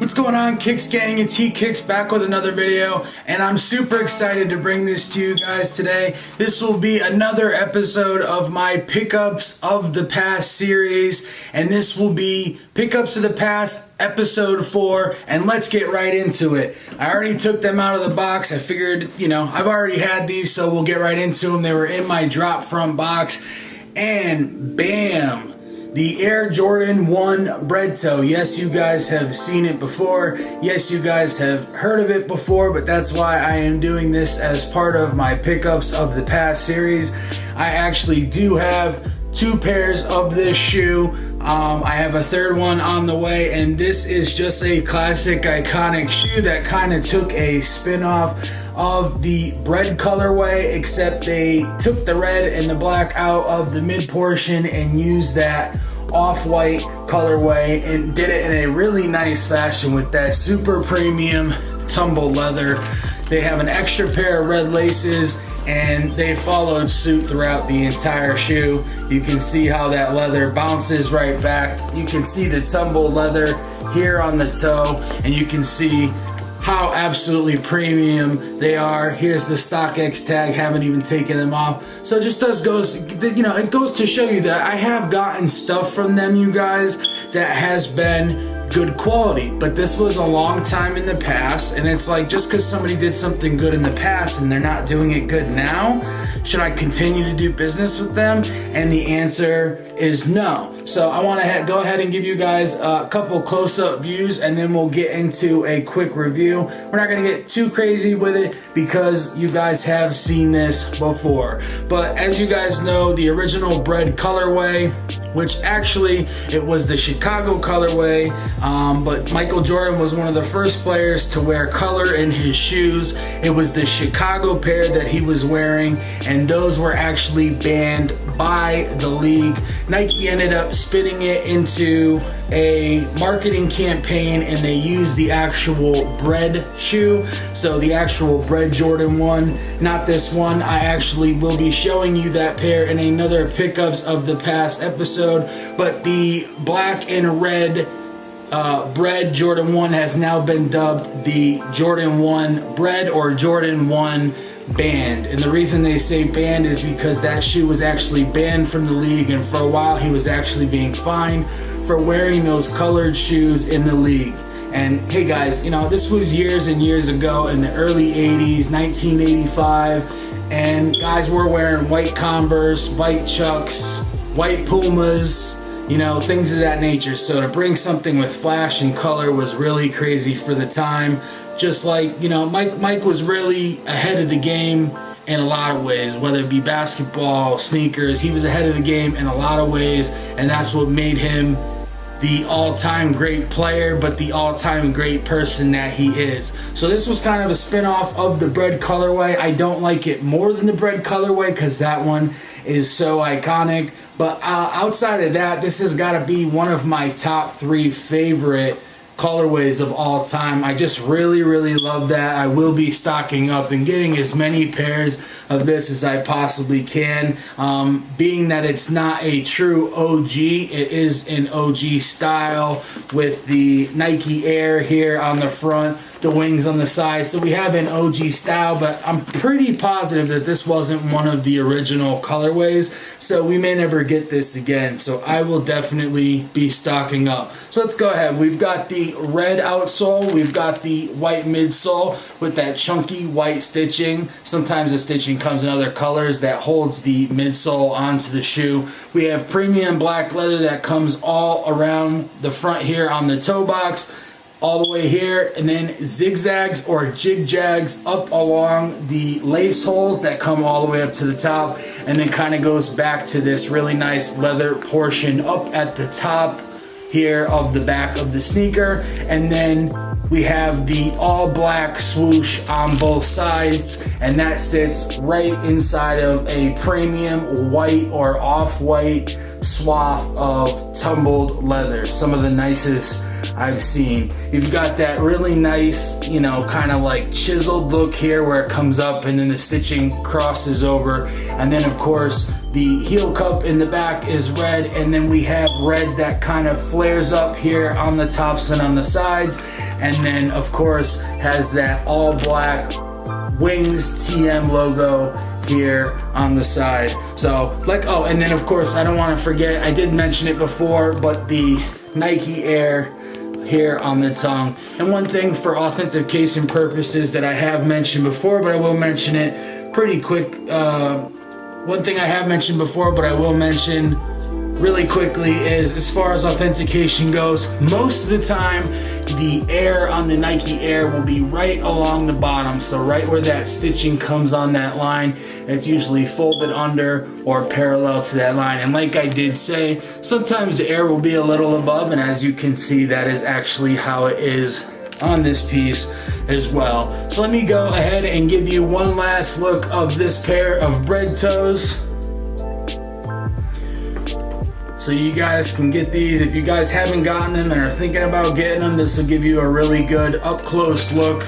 What's going on, Kicks Gang? It's Heat Kicks back with another video, and I'm super excited to bring this to you guys today. This will be another episode of my Pickups of the Past series, and this will be Pickups of the Past episode 4, and let's get right into it. I already took them out of the box. I figured, I've already had these, so we'll get right into them. They were in my drop from box, and bam! The Air Jordan 1 Bread Toe. Yes, you guys have seen it before. Yes, you guys have heard of it before, but that's why I am doing this as part of my Pickups of the Past series. I actually do have 2 pairs of this shoe. I have a third one on the way, and this is just a classic, iconic shoe that kind of took a spin-off of the bread colorway, except they took the red and the black out of the mid portion and used that off-white colorway and did it in a really nice fashion with that super premium tumble leather. They have an extra pair of red laces, and they followed suit throughout the entire shoe. You can see how that leather bounces right back. You can see the tumble leather here on the toe, and you can see how absolutely premium they are. Here's the StockX tag, haven't even taken them off. So it just it goes to show you that I have gotten stuff from them, you guys, that has been good quality, but this was a long time in the past, and it's like, just because somebody did something good in the past and they're not doing it good now, should I continue to do business with them? And the answer is no. So I want to go ahead and give you guys a couple close-up views, and then we'll get into a quick review. We're not going to get too crazy with it because you guys have seen this before. But as you guys know, the original bread colorway, which actually it was the Chicago colorway, but Michael Jordan was one of the first players to wear color in his shoes. It was the Chicago pair that he was wearing, and those were actually banned by the league. Nike ended up spinning it into a marketing campaign, and they used the actual bread shoe. So the actual bread Jordan 1, not this one. I actually will be showing you that pair in another Pickups of the Past episode, but the black and red bread Jordan 1 has now been dubbed the Jordan 1 bread or Jordan 1 banned. And the reason they say banned is because that shoe was actually banned from the league, and for a while he was actually being fined for wearing those colored shoes in the league. And hey guys, this was years and years ago in the early 80s, 1985, and guys were wearing white Converse, white Chucks, white Pumas, things of that nature. So to bring something with flash and color was really crazy for the time. Just like, Mike was really ahead of the game in a lot of ways, whether it be basketball, sneakers. He was ahead of the game in a lot of ways, and that's what made him the all-time great player, but the all-time great person that he is. So this was kind of a spin-off of the bread colorway. I don't like it more than the bread colorway because that one is so iconic. But outside of that, this has got to be one of my top 3 favorite colorways of all time. I just really, really love that. I will be stocking up and getting as many pairs of this as I possibly can. Being that it's not a true OG, it is an OG style with the Nike Air here on the front, the wings on the side. So we have an OG style, but I'm pretty positive that this wasn't one of the original colorways, so we may never get this again. So I will definitely be stocking up. So let's go ahead. We've got the red outsole, we've got the white midsole with that chunky white stitching. Sometimes the stitching comes in other colors that holds the midsole onto the shoe. We have premium black leather that comes all around the front here on the toe box, all the way here, and then zigzags or jig-jags up along the lace holes that come all the way up to the top, and then kind of goes back to this really nice leather portion up at the top here of the back of the sneaker. And then we have the all black swoosh on both sides, and that sits right inside of a premium white or off-white swath of tumbled leather. Some of the nicest I've seen. You've got that really nice, kind of like chiseled look here where it comes up and then the stitching crosses over. And then of course the heel cup in the back is red, and then we have red that kind of flares up here on the tops and on the sides. and then of course has that all black Wings TM logo here on the side. So like, oh, and then of course I don't want to forget, I did mention it before, but the Nike Air here on the tongue. And one thing for authentication purposes that I have mentioned before, but I will mention it pretty quick. One thing I have mentioned before, but I will mention really quickly is, as far as authentication goes, most of the time the Air on the Nike Air will be right along the bottom, so right where that stitching comes on that line, it's usually folded under or parallel to that line. And like I did say, sometimes the Air will be a little above, and as you can see, that is actually how it is on this piece as well. So let me go ahead and give you one last look of this pair of Bread Toes, so you guys can get these. If you guys haven't gotten them and are thinking about getting them, this will give you a really good up close look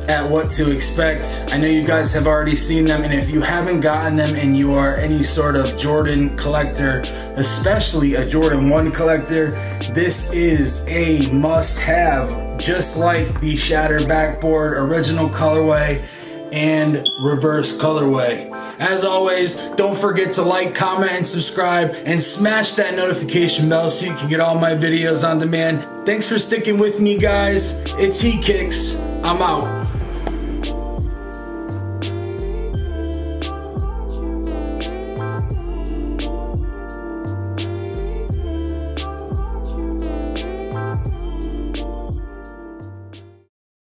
at what to expect. I know you guys have already seen them, and if you haven't gotten them and you are any sort of Jordan collector, especially a Jordan 1 collector, this is a must have, just like the Shatter Backboard original colorway and reverse colorway. As always, don't forget to like, comment, and subscribe, and smash that notification bell so you can get all my videos on demand. Thanks for sticking with me, guys. It's Heat Kicks. I'm out.